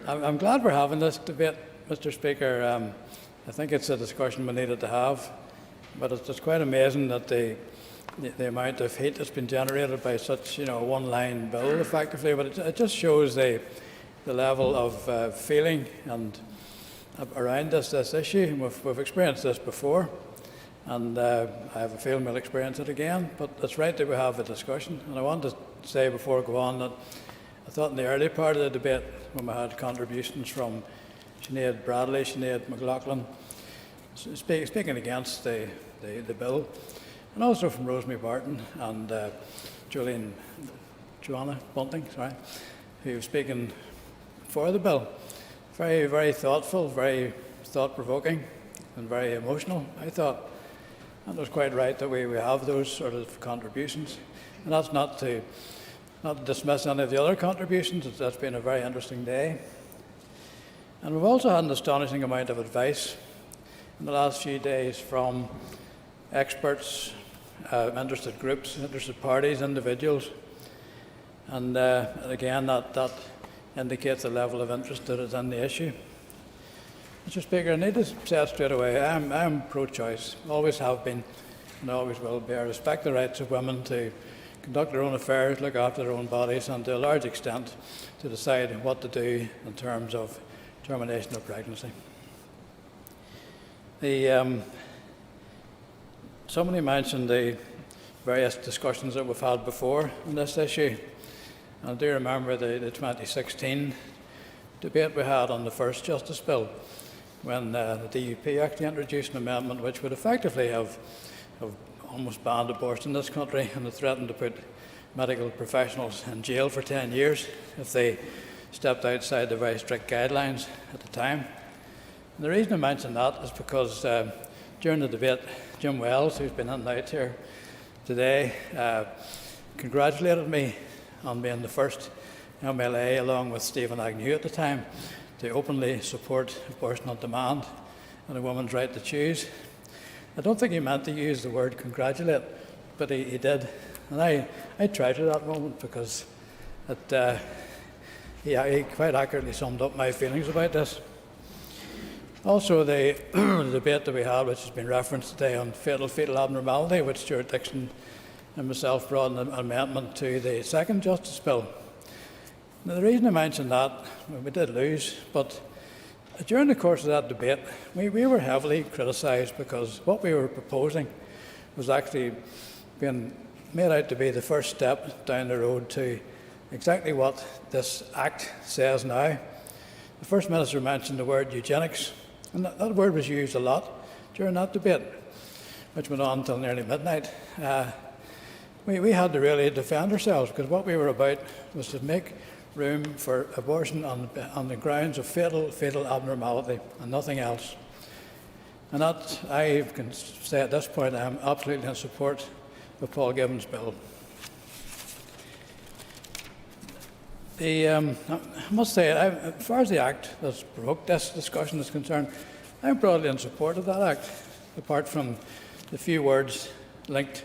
I'm glad we're having this debate, Mr. Speaker. I think it's a discussion we needed to have, but it's quite amazing that the amount of heat that's been generated by such, a one-line bill, effectively. But it just shows the level of feeling and around this issue. We've experienced this before, and I have a feeling we'll experience it again. But it's right that we have a discussion. And I want to say before I go on that I thought in the early part of the debate, when we had contributions from Sinead Bradley, Sinead McLaughlin, speaking against the bill, and also from Rosemary Barton and Joanna Bunting, who was speaking for the bill. Very, very thoughtful, very thought-provoking, and very emotional, I thought. And it was quite right that we have those sort of contributions. And that's not to dismiss any of the other contributions. That's been a very interesting day. And we've also had an astonishing amount of advice in the last few days from experts, interested groups, interested parties, individuals. And again, that indicates the level of interest that is in the issue. Mr. Speaker, I need to say it straight away. I'm pro-choice, always have been, and always will be. I respect the rights of women to conduct their own affairs, look after their own bodies, and to a large extent to decide what to do in terms of termination of pregnancy. Somebody mentioned the various discussions that we've had before on this issue. I do remember the 2016 debate we had on the first Justice Bill, when the DUP actually introduced an amendment which would effectively have almost banned abortion in this country, and it threatened to put medical professionals in jail for 10 years if they stepped outside the very strict guidelines at the time. And the reason I mention that is because during the debate, Jim Wells, who's been in and out here today, congratulated me on being the first MLA, along with Stephen Agnew at the time, to openly support abortion on demand and a woman's right to choose. I don't think he meant to use the word congratulate, but he did. And I treasure that moment because he quite accurately summed up my feelings about this. Also, the debate that we had, which has been referenced today, on fetal abnormality, which Stuart Dixon and myself brought an amendment to the second Justice Bill. Now, the reason I mentioned that, we did lose, but during the course of that debate, we were heavily criticised because what we were proposing was actually being made out to be the first step down the road to exactly what this Act says now. The First Minister mentioned the word eugenics, and that word was used a lot during that debate, which went on until nearly midnight. We had to really defend ourselves, because what we were about was to make room for abortion on the grounds of fetal abnormality and nothing else. And that, I can say at this point, I am absolutely in support of Paul Gibbons' bill. I must say, as far as the Act that's provoked this discussion is concerned, I'm broadly in support of that Act, apart from the few words linked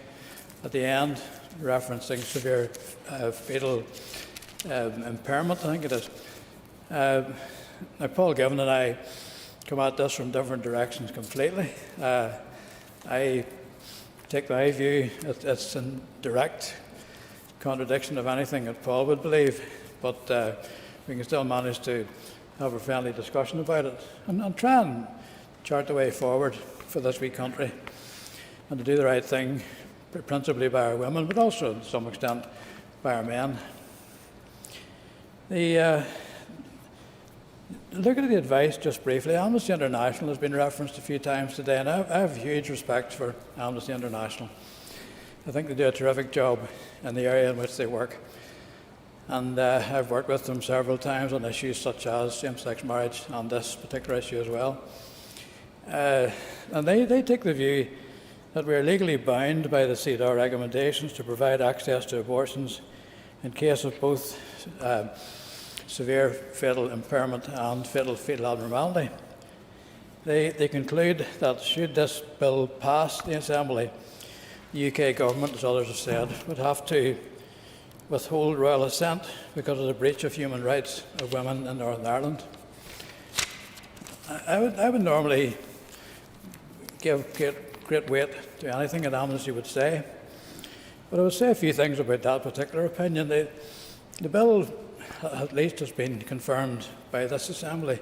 at the end, referencing severe fetal impairment, I think it is. Now, Paul Gibbon and I come at this from different directions completely. I take my view, it's in direct contradiction of anything that Paul would believe, but we can still manage to have a friendly discussion about it and try and chart the way forward for this wee country, and to do the right thing, principally by our women, but also to some extent by our men. Looking at the advice just briefly, Amnesty International has been referenced a few times today, and I have huge respect for Amnesty International. I think they do a terrific job in the area in which they work. And I've worked with them several times on issues such as same-sex marriage and this particular issue as well. And they take the view that we are legally bound by the CEDAW recommendations to provide access to abortions in case of both severe fetal impairment and fetal abnormality. They conclude that should this bill pass the Assembly, the UK government, as others have said, would have to withhold royal assent because of the breach of human rights of women in Northern Ireland. I would normally give great weight to anything that Amnesty would say, but I would say a few things about that particular opinion. The bill, at least, has been confirmed by this Assembly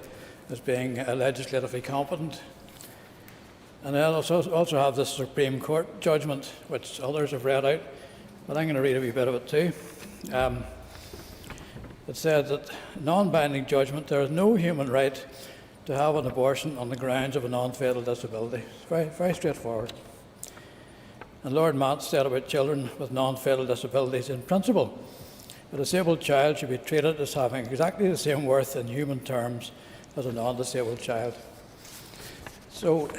as being legislatively competent. And I also have the Supreme Court judgment, which others have read out, but I'm going to read a wee bit of it too. It said that non-binding judgment, there is no human right to have an abortion on the grounds of a non-fatal disability. It's very, very straightforward. And Lord Matt said about children with non-fatal disabilities, in principle, a disabled child should be treated as having exactly the same worth in human terms as a non-disabled child. So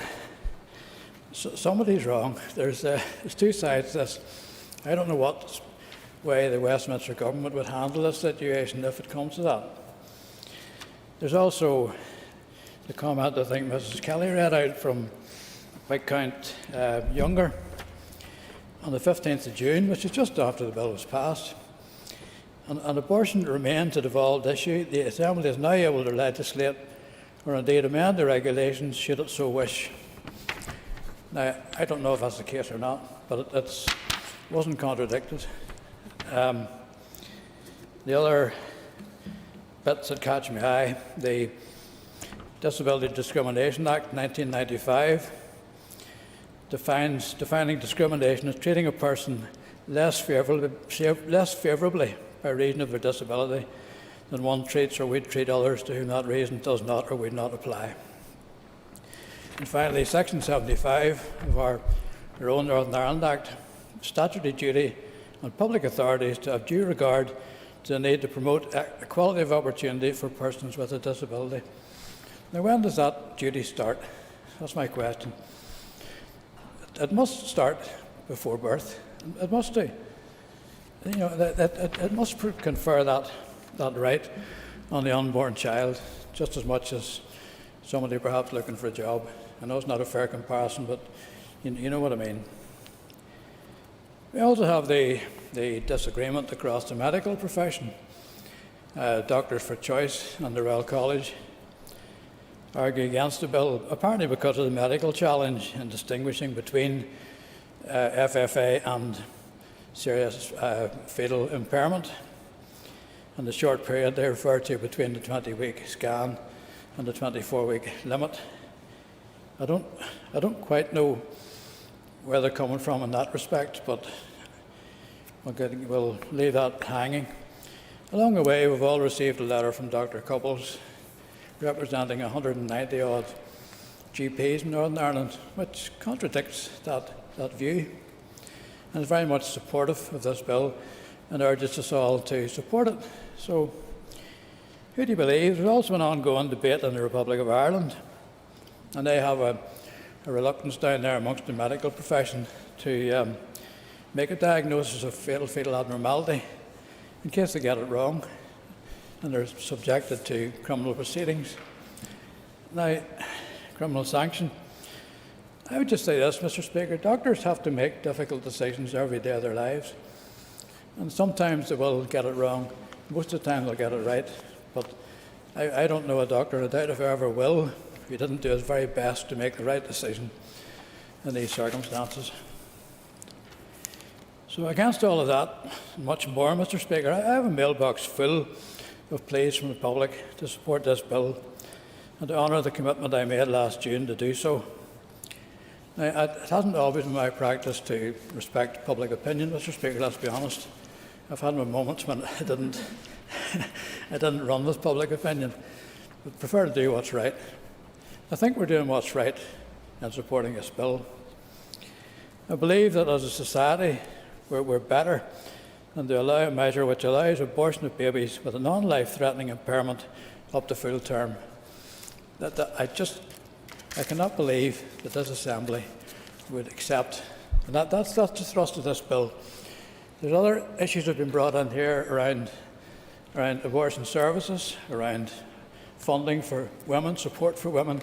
somebody's wrong. There's two sides to this. I don't know what way the Westminster government would handle this situation if it comes to that. There's also the comment I think Mrs. Kelly read out from Viscount Younger on the 15th of June, which is just after the bill was passed. And abortion remains a devolved issue. The Assembly is now able to legislate or indeed amend the regulations should it so wish. Now, I don't know if that's the case or not, but it wasn't contradicted. The other bits that catch my eye, the Disability Discrimination Act 1995 defining discrimination as treating a person less favourably by reason of their disability than one treats or would treat others to whom that reason does not or would not apply. And finally, Section 75 of our own Northern Ireland Act, statutory duty on public authorities to have due regard to the need to promote equality of opportunity for persons with a disability. Now, when does that duty start? That's my question. It must start before birth. It must do. You know, it must confer that right on the unborn child, just as much as somebody perhaps looking for a job. I know it's not a fair comparison, but you know what I mean. We also have the disagreement across the medical profession. Doctors for Choice and the Royal College argue against the bill, apparently because of the medical challenge in distinguishing between FFA and serious fetal impairment, and the short period they refer to between the 20-week scan and the 24-week limit. I don't quite know where they're coming from in that respect, but we'll leave that hanging. Along the way, we've all received a letter from Dr. Couples representing 190-odd GPs in Northern Ireland, which contradicts that view, and is very much supportive of this bill and urges us all to support it. So, who do you believe? There's also an ongoing debate in the Republic of Ireland, and they have a reluctance down there amongst the medical profession to make a diagnosis of fetal abnormality in case they get it wrong, and they're subjected to criminal proceedings. Now, criminal sanction. I would just say this, Mr. Speaker, doctors have to make difficult decisions every day of their lives, and sometimes they will get it wrong. Most of the time they'll get it right, but I don't know a doctor, and I doubt if I ever will, if he didn't do his very best to make the right decision in these circumstances. So against all of that, and much more, Mr. Speaker, I have a mailbox full of pleas from the public to support this bill and to honour the commitment I made last June to do so. Now, it hasn't always been my practice to respect public opinion, Mr. Speaker, let's be honest. I've had my moments when I didn't run with public opinion, but prefer to do what's right. I think we're doing what's right in supporting this bill. I believe that as a society, we're better than to allow a measure which allows abortion of babies with a non-life-threatening impairment up to full term. I cannot believe that this Assembly would accept, and that's the thrust of this bill. There's other issues that have been brought in here around abortion services, around funding for women, support for women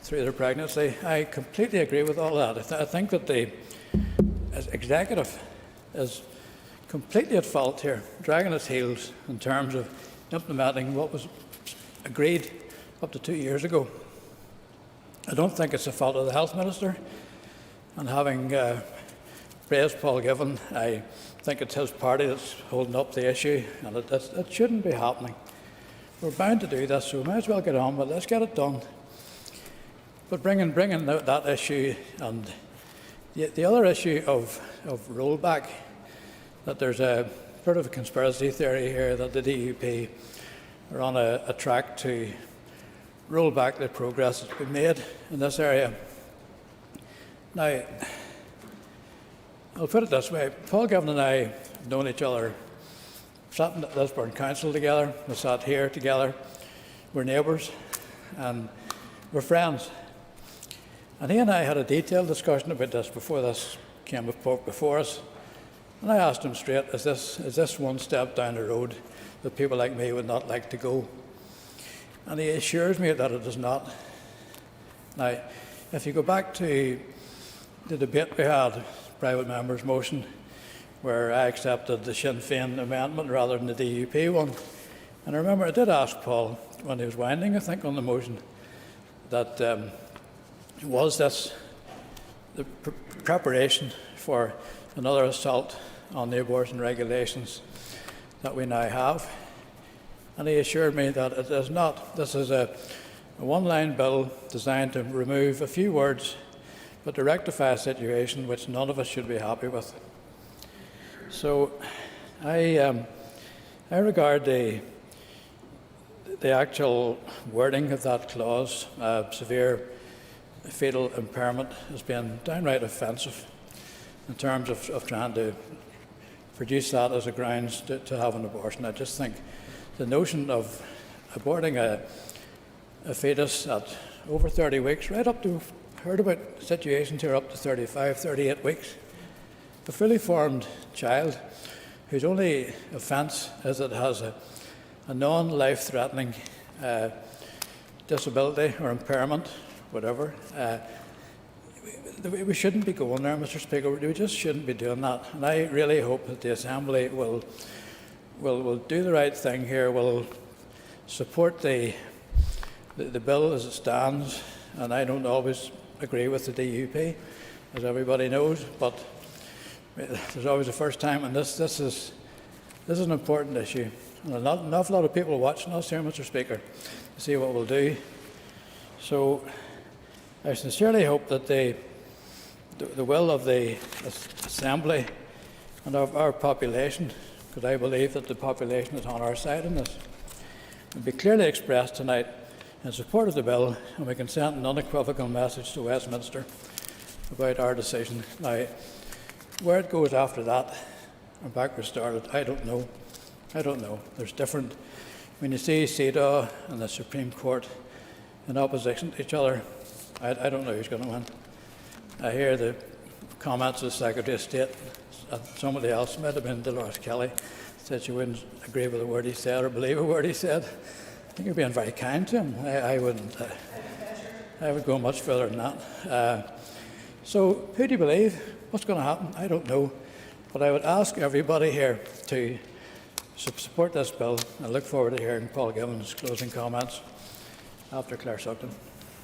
through their pregnancy. I completely agree with all that. I think that the executive is completely at fault here, dragging its heels in terms of implementing what was agreed up to 2 years ago. I don't think it's the fault of the Health Minister, and having praised Paul Givan, I think it's his party that's holding up the issue, and it shouldn't be happening. We're bound to do this, so we might as well get on, but let's get it done. But bringing that issue, and the other issue of rollback, that there's a sort of a conspiracy theory here that the DUP are on a track to roll back the progress that's been made in this area. Now, I'll put it this way. Paul Givan and I have known each other, sat in Lisburn Council together, we sat here together, we're neighbours, and we're friends. And he and I had a detailed discussion about this before this came before us. And I asked him straight, is this one step down the road that people like me would not like to go? And he assures me that it is not. Now, if you go back to the debate we had, private members' motion, where I accepted the Sinn Féin amendment rather than the DUP one, and I remember I did ask Paul when he was winding, I think, on the motion, that was this the preparation for another assault on the abortion regulations that we now have? And he assured me that it is not. This is a one-line bill designed to remove a few words, but to rectify a situation which none of us should be happy with. So I regard the actual wording of that clause, severe fetal impairment, as being downright offensive in terms of trying to produce that as a grounds to have an abortion. I just think the notion of aborting a fetus at over 30 weeks, right up to, heard about situations here up to 35, 38 weeks, a fully formed child whose only offence is that it has a non-life-threatening disability or impairment, whatever. We shouldn't be going there, Mr. Speaker. We just shouldn't be doing that. And I really hope that the Assembly will do the right thing here, will support the bill as it stands. And I don't always agree with the DUP, as everybody knows, but there's always a first time, and this is an important issue. And an awful lot of people are watching us here, Mr. Speaker, to see what we'll do. So I sincerely hope that the will of the Assembly and of our population, because I believe that the population is on our side in this, will be clearly expressed tonight in support of the bill, and we can send an unequivocal message to Westminster about our decision. Now, where it goes after that, and back we started, I don't know. I don't know. There's different. When you see CEDAW and the Supreme Court in opposition to each other, I don't know who's going to win. I hear the comments of the Secretary of State, and somebody else, might have been Dolores Kelly, said she wouldn't agree with a word he said or believe a word he said. I think you're being very kind to him. I wouldn't. I would go much further than that. So who do you believe? What's going to happen? I don't know. But I would ask everybody here to support this bill. I look forward to hearing Paul Givan's closing comments after Claire Sugden.